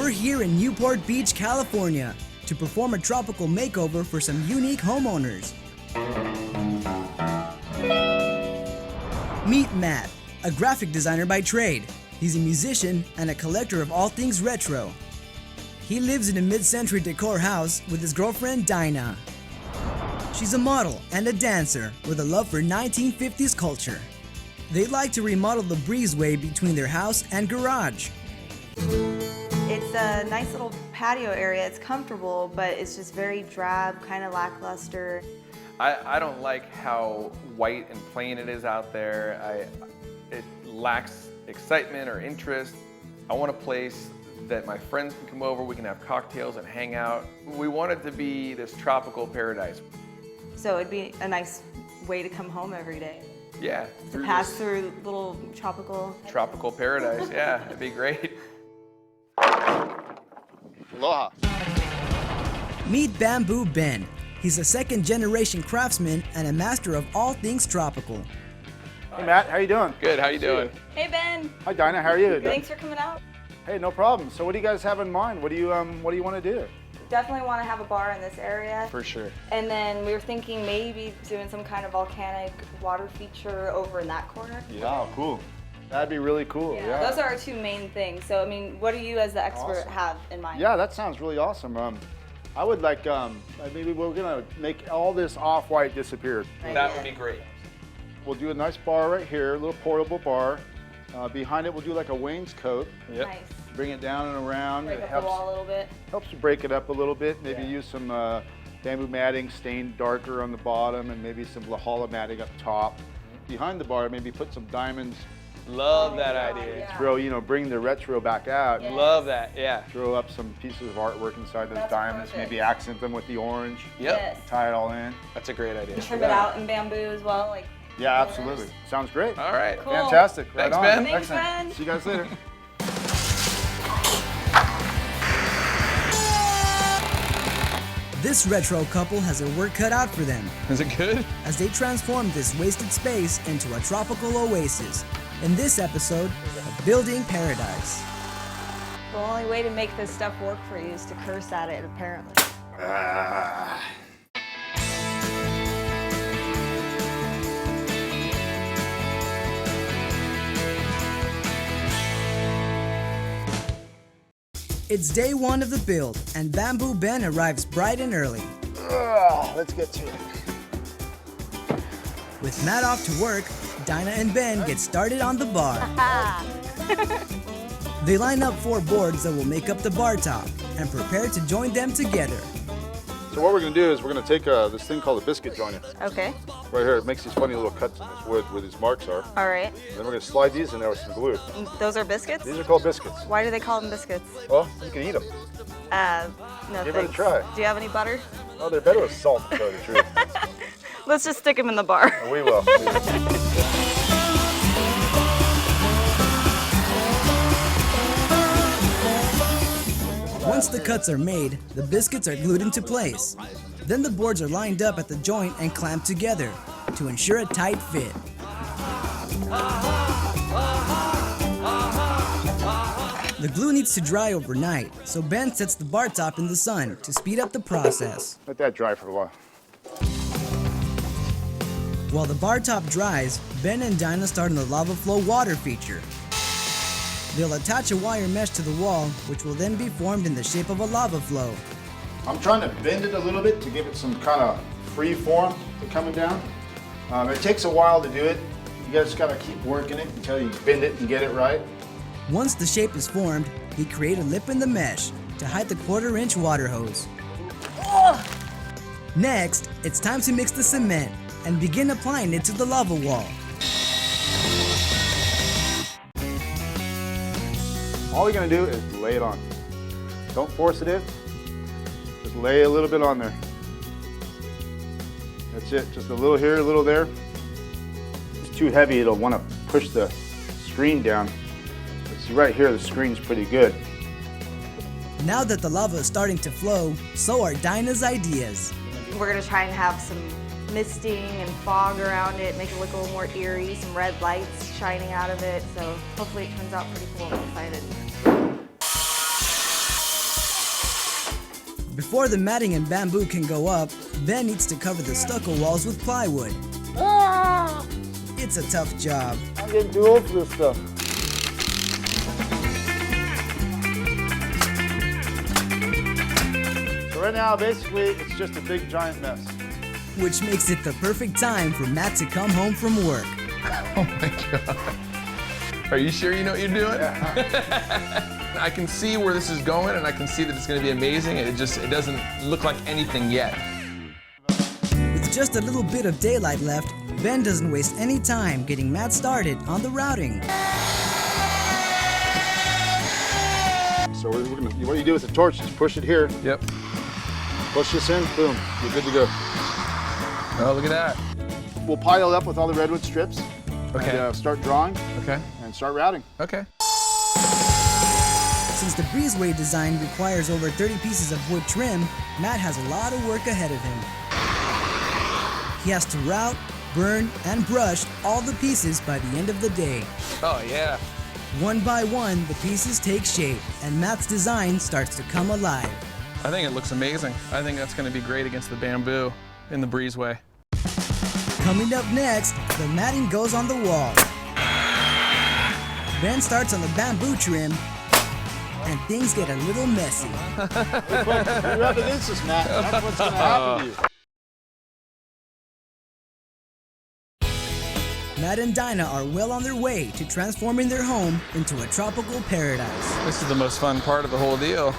We're here in Newport Beach, California, to perform a tropical makeover for some unique homeowners. Meet Matt, a graphic designer by trade. He's a musician and a collector of all things retro. He lives in a mid-century decor house with his girlfriend Dinah. She's a model and a dancer with a love for 1950s culture. They'd like to remodel the breezeway between their house and garage. It's a nice little patio area. It's comfortable, but it's just very drab, kind of lackluster. I don't like how white and plain it is out there. It lacks excitement or interest. I want a place that my friends can come over, we can have cocktails and hang out. We want it to be this tropical paradise. So it'd be a nice way to come home every day. Yeah. To pass through little tropical paradise, yeah, it'd be great. Aloha. Meet Bamboo Ben. He's a second-generation craftsman and a master of all things tropical. Hey Matt, how you doing? Good, how you doing? Hey Ben. Hi Dinah, how are you? Thanks for coming out. Hey, no problem. So what do you guys have in mind? What do you want to do? Definitely want to have a bar in this area. For sure. And then we were thinking maybe doing some kind of volcanic water feature over in that corner. Yeah, cool. That'd be really cool. Yeah. Those are our two main things. So I mean, what do you as the expert have in mind? Yeah, that sounds really awesome. I would like maybe we're gonna make all this off-white disappear. That would be great. We'll do a nice bar right here, a little portable bar. Behind it, we'll do like a wainscot. Yep. Nice. Bring it down and around. Break It up helps, the wall a little bit. helps to break it up a little bit. Maybe Yeah. use some bamboo matting stained darker on the bottom and maybe some Lahala matting up top. Behind the bar, maybe put some diamonds. Love that idea. Yeah. Throw, bring the retro back out. Yeah. Love that, yeah. Throw up some pieces of artwork inside those That's diamonds. perfect. Maybe accent them with the orange. Yep, Yes. Tie it all in. that's a great idea. Trim it out in bamboo as well, like. Yeah, absolutely. Sounds great. All right. Cool. Fantastic. Right Thanks, on. Ben. Thanks, Excellent. Ben. See you guys later. This retro couple has their work cut out for them Is it good? as they transform this wasted space into a tropical oasis in this episode of Building Paradise. The only way to make this stuff work for you is to curse at it, apparently. It's day one of the build, and Bamboo Ben arrives bright and early. Let's get to it. With Matt off to work, Dinah and Ben get started on the bar. They line up 4 boards that will make up the bar top and prepare to join them together. So what we're going to do is we're going to take this thing called a biscuit joiner. Okay. Right here, it makes these funny little cuts in this wood where these marks are. All right. And then we're going to slide these in there with some glue. Those are biscuits? These are called biscuits. Why do they call them biscuits? Well, you can eat them. No Give it a thanks. try. Do you have any butter? Oh, they're better with salt, to tell you the truth. Let's just stick them in the bar. We will. Once the cuts are made, the biscuits are glued into place. Then the boards are lined up at the joint and clamped together to ensure a tight fit. The glue needs to dry overnight, so Ben sets the bar top in the sun to speed up the process. Let that dry for a while. While the bar top dries, Ben and Dinah start on the lava flow water feature. They'll attach a wire mesh to the wall, which will then be formed in the shape of a lava flow. I'm trying to bend it a little bit to give it some kind of free form to coming down. It takes a while to do it. You just got to keep working it until you bend it and get it right. Once the shape is formed, we create a lip in the mesh to hide the 1/4-inch water hose. Next, it's time to mix the cement and begin applying it to the lava wall. All you're going to do is lay it on. Don't force it in. Just lay a little bit on there. That's it. Just a little here, a little there. If it's too heavy, it'll want to push the screen down. But see right here, the screen's pretty good. Now that the lava is starting to flow, so are Dinah's ideas. We're gonna try and have some misting and fog around it, make it look a little more eerie, some red lights shining out of it. So hopefully it turns out pretty cool. I'm excited. Before the matting and bamboo can go up, Ben needs to cover the stucco walls with plywood. It's a tough job. I'm getting too old for this stuff. So right now, basically, it's just a big giant mess. Which makes it the perfect time for Matt to come home from work. Oh my God. Are you sure you know what you're doing? Yeah. I can see where this is going, and I can see that it's going to be amazing. It doesn't look like anything yet. With just a little bit of daylight left, Ben doesn't waste any time getting Matt started on the routing. So what you do with the torch is push it here. Yep. Push this in, boom, you're good to go. Oh, look at that. We'll pile it up with all the redwood strips. Okay. And start drawing. Okay. And start routing. Okay. Since the breezeway design requires over 30 pieces of wood trim, Matt has a lot of work ahead of him. He has to route, burn, and brush all the pieces by the end of the day. Oh, yeah. One by one, the pieces take shape, and Matt's design starts to come alive. I think it looks amazing. I think that's going to be great against the bamboo in the breezeway. Coming up next, the matting goes on the wall. Ben starts on the bamboo trim, and things get a little messy. You're up against us, Matt. That's what's going to happen to you. Matt and Dinah are well on their way to transforming their home into a tropical paradise. This is the most fun part of the whole deal.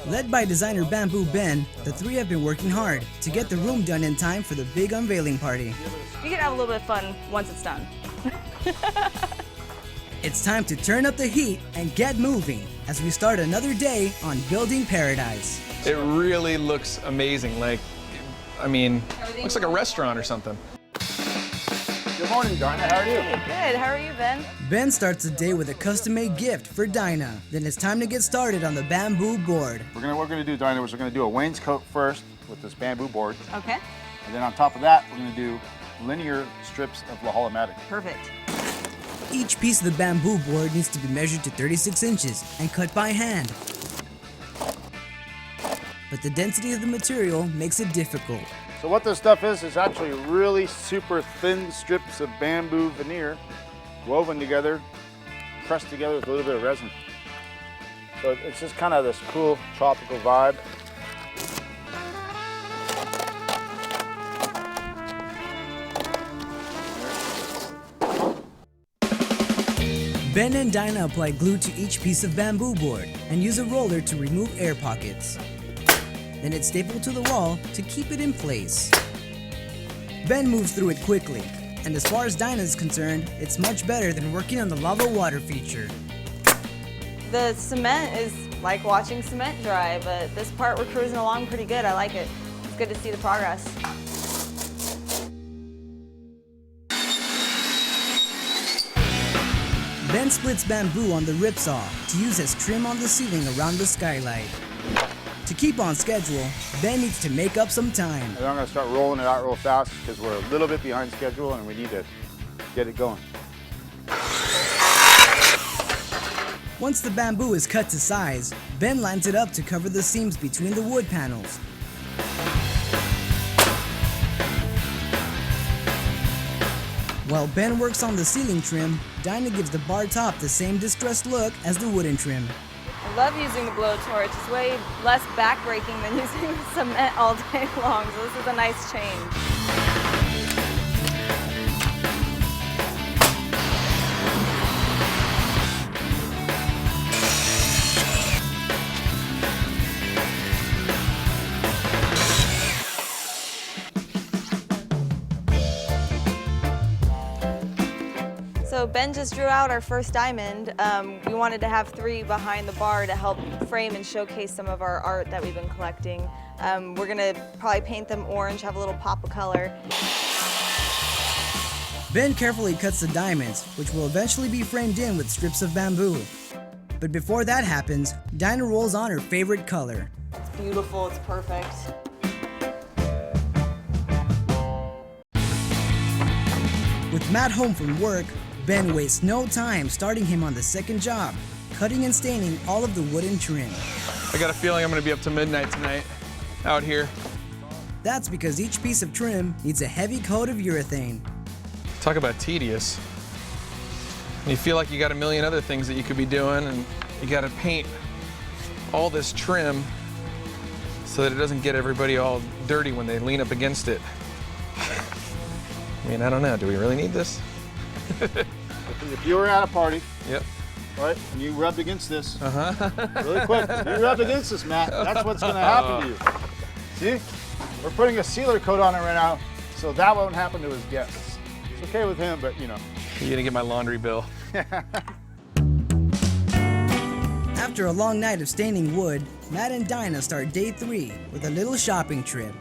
Led by designer Bamboo Ben, the three have been working hard to get the room done in time for the big unveiling party. You can have a little bit of fun once it's done. It's time to turn up the heat and get moving as we start another day on Building Paradise. It really looks amazing. Like, I mean, looks like a restaurant or something. Good morning, Dinah. How are you? Good, how are you, Ben? Ben starts the day with a custom-made gift for Dinah. Then it's time to get started on the bamboo board. What we're going to do, Dinah, is we're going to do a wainscot first with this bamboo board. Okay, And then on top of that, we're going to do linear strips of La Jolla matting. perfect. Each piece of the bamboo board needs to be measured to 36 inches and cut by hand. But the density of the material makes it difficult. So what this stuff is actually really super thin strips of bamboo veneer woven together, pressed together with a little bit of resin. So it's just kind of this cool tropical vibe. Ben and Dinah apply glue to each piece of bamboo board and use a roller to remove air pockets. Then it's stapled to the wall to keep it in place. Ben moves through it quickly, and as far as Dinah is concerned, it's much better than working on the lava water feature. The cement is like watching cement dry, but this part we're cruising along pretty good. I like it. It's good to see the progress. Ben splits bamboo on the ripsaw to use as trim on the ceiling around the skylight. To keep on schedule, Ben needs to make up some time. And then I'm going to start rolling it out real fast because we're a little bit behind schedule and we need to get it going. Once the bamboo is cut to size, Ben lines it up to cover the seams between the wood panels. While Ben works on the ceiling trim, Dinah gives the bar top the same distressed look as the wooden trim. I love using the blowtorch. It's way less backbreaking than using cement all day long, so this is a nice change. So Ben just drew out our first diamond. We wanted to have 3 behind the bar to help frame and showcase some of our art that we've been collecting. We're gonna probably paint them orange, have a little pop of color. Ben carefully cuts the diamonds, which will eventually be framed in with strips of bamboo. But before that happens, Dinah rolls on her favorite color. It's beautiful, it's perfect. With Matt home from work, Ben wastes no time starting him on the second job, cutting and staining all of the wooden trim. I got a feeling I'm gonna be up to midnight tonight out here. That's because each piece of trim needs a heavy coat of urethane. Talk about tedious. And you feel like you got a million other things that you could be doing, and you gotta paint all this trim so that it doesn't get everybody all dirty when they lean up against it. I mean, I don't know, do we really need this? If you were at a party, Yep. right, and you rubbed against this, really quick, you rubbed against this, Matt, that's what's gonna happen to you. See? We're putting a sealer coat on it right now, so that won't happen to his guests. It's okay with him, but you know. You're gonna get my laundry bill. After a long night of staining wood, Matt and Dinah start day 3 with a little shopping trip.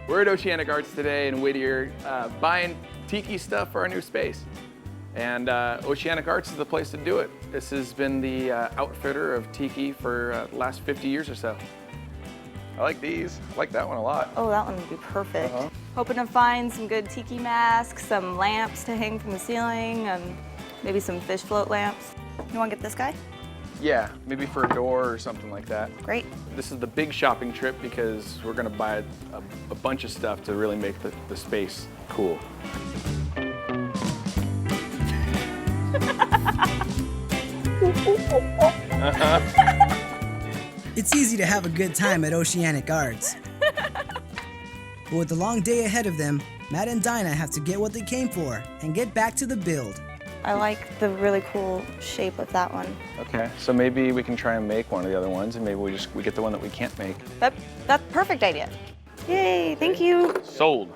We're at Oceanic Arts today in Whittier buying tiki stuff for our new space. And Oceanic Arts is the place to do it. This has been the outfitter of tiki for the last 50 years or so. I like these. I like that one a lot. Oh, that one would be perfect. Hoping to find some good tiki masks, some lamps to hang from the ceiling, and maybe some fish float lamps. You want to get this guy? Yeah, maybe for a door or something like that. Great. This is the big shopping trip because we're gonna buy a bunch of stuff to really make the space cool. It's easy to have a good time at Oceanic Arts. But with the long day ahead of them, Matt and Dinah have to get what they came for and get back to the build. I like the really cool shape of that one. Okay, so maybe we can try and make one of the other ones, and maybe we get the one that we can't make. That's a perfect idea. Yay, thank you. Sold.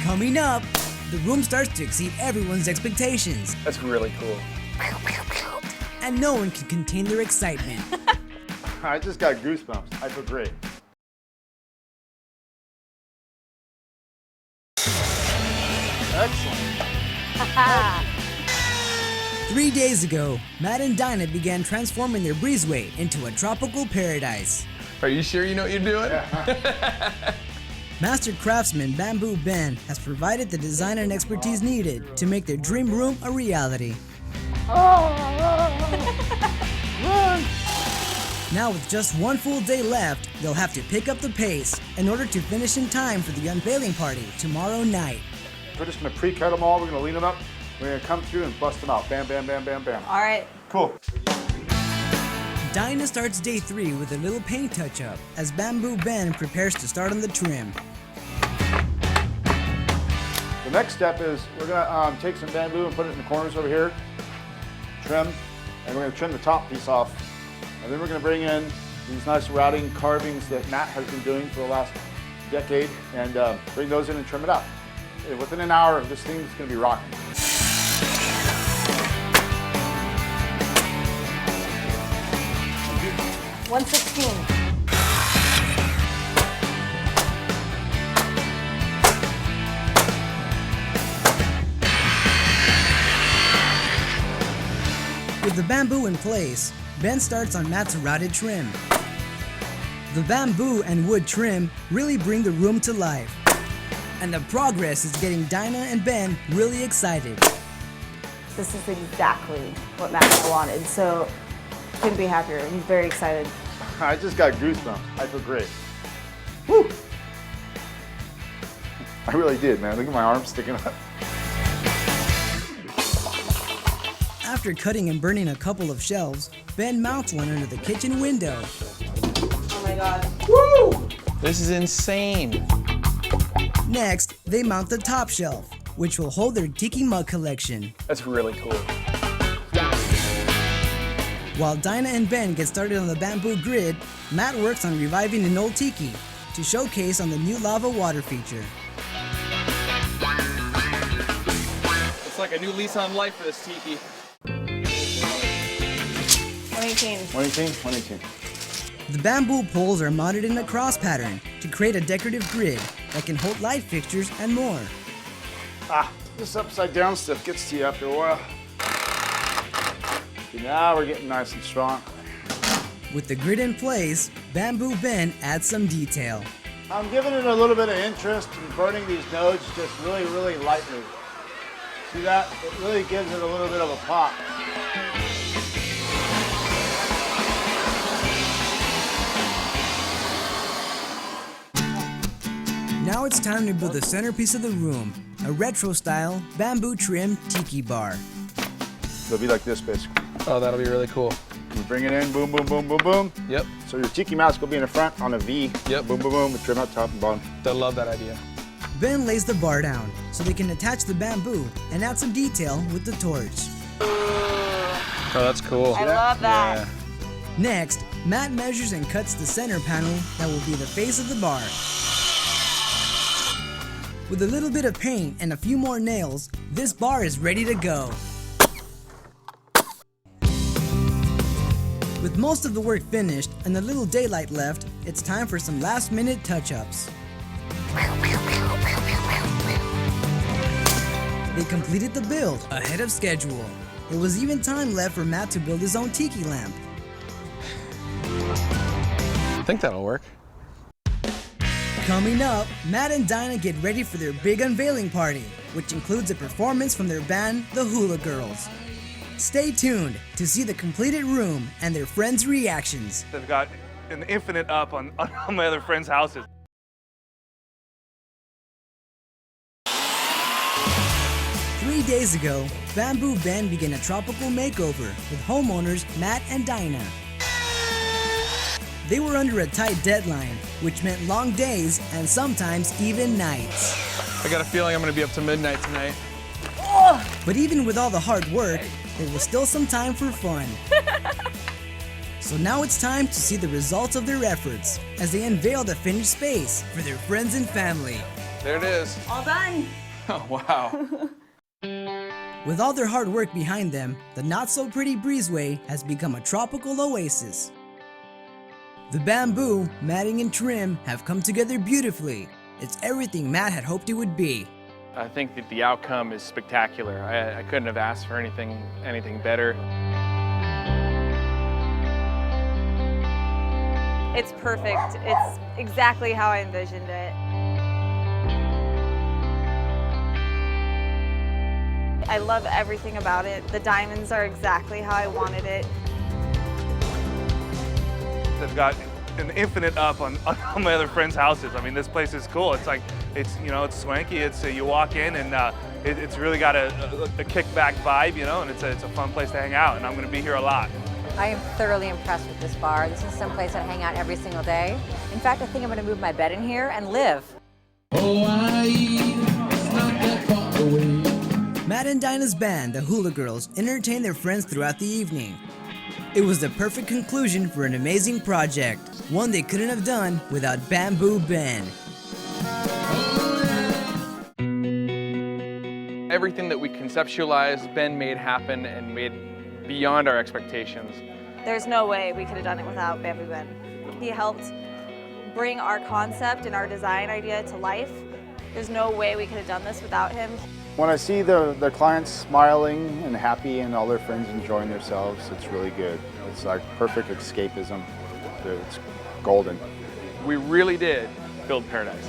Coming up, the room starts to exceed everyone's expectations, That's really cool. and no one can contain their excitement. I just got goosebumps. I feel great. Excellent. 3 days ago, Matt and Dinah began transforming their breezeway into a tropical paradise. Are you sure you know what you're doing? Master craftsman Bamboo Ben has provided the design and expertise needed to make their dream room a reality. Now with just one full day left, they'll have to pick up the pace in order to finish in time for the unveiling party tomorrow night. We're just gonna pre-cut them all. We're gonna lean them up. We're gonna come through and bust them out. Bam, bam, bam, bam, bam. All right. Cool. Dinah starts day 3 with a little paint touch-up as Bamboo Ben prepares to start on the trim. The next step is we're gonna take some bamboo and put it in the corners over here, trim, and we're gonna trim the top piece off. And then we're gonna bring in these nice routing carvings that Matt has been doing for the last decade and bring those in and trim it out. Within an hour, this thing's gonna be rocking. $116. With the bamboo in place, Ben starts on Matt's routed trim. The bamboo and wood trim really bring the room to life. And the progress is getting Dinah and Ben really excited. This is exactly what Matt wanted, so couldn't be happier. I'm very excited. I just got goosebumps. I feel great. Woo! I really did, man. Look at my arms sticking up. After cutting and burning a couple of shelves, Ben mounts one under the kitchen window. Oh my God. Woo! This is insane. Next, they mount the top shelf, which will hold their tiki mug collection. That's really cool. While Dinah and Ben get started on the bamboo grid, Matt works on reviving an old tiki to showcase on the new lava water feature. It's like a new lease on life for this tiki. 118. 118, 118. The bamboo poles are mounted in a cross pattern to create a decorative grid that can hold light fixtures and more. This upside down stuff gets to you after a while. See, now we're getting nice and strong. With the grid in place, Bamboo Ben adds some detail. I'm giving it a little bit of interest in burning these nodes just really, really lightly. See that? It really gives it a little bit of a pop. Now it's time to build the centerpiece of the room, a retro-style, bamboo-trimmed tiki bar. It'll be like this, basically. Oh, that'll be really cool. You bring it in, boom, boom, boom, boom, boom. Yep. So your tiki mask will be in the front on a V. Yep. Boom, boom, boom, with trim out top and bottom. I love that idea. Ben lays the bar down so they can attach the bamboo and add some detail with the torch. Oh, that's cool. I love that. Yeah. Next, Matt measures and cuts the center panel that will be the face of the bar. With a little bit of paint and a few more nails, this bar is ready to go. With most of the work finished and a little daylight left, it's time for some last-minute touch-ups. They completed the build ahead of schedule. There was even time left for Matt to build his own tiki lamp. I think that'll work. Coming up, Matt and Dinah get ready for their big unveiling party, which includes a performance from their band, the Hula Girls. Stay tuned to see the completed room and their friends' reactions. They've got an infinite up on my other friends' houses. Three days ago, Bamboo Ben began a tropical makeover with homeowners Matt and Dinah. They were under a tight deadline, which meant long days and sometimes even nights. I got a feeling I'm gonna be up to midnight tonight. But even with all the hard work, there was still some time for fun. So now it's time to see the results of their efforts as they unveil the finished space for their friends and family. There it is. All done. Oh, wow. With all their hard work behind them, the not-so-pretty breezeway has become a tropical oasis. The bamboo, matting, and trim have come together beautifully. It's everything Matt had hoped it would be. I think that the outcome is spectacular. I couldn't have asked for anything better. It's perfect. It's exactly how I envisioned it. I love everything about it. The diamonds are exactly how I wanted it. They've got an infinite up on my other friends' houses. I mean, this place is cool. It's like, it's swanky. It's you walk in and it's really got a kickback vibe, and it's a fun place to hang out. And I'm going to be here a lot. I am thoroughly impressed with this bar. This is someplace I hang out every single day. In fact, I think I'm going to move my bed in here and live. Matt and Dinah's band, the Hula Girls, entertained their friends throughout the evening. It was the perfect conclusion for an amazing project, one they couldn't have done without Bamboo Ben. Everything that we conceptualized, Ben made happen and made beyond our expectations. There's no way we could have done it without Bamboo Ben. He helped bring our concept and our design idea to life. There's no way we could have done this without him. When I see the clients smiling and happy and all their friends enjoying themselves, it's really good. It's like perfect escapism. It's golden. We really did build paradise.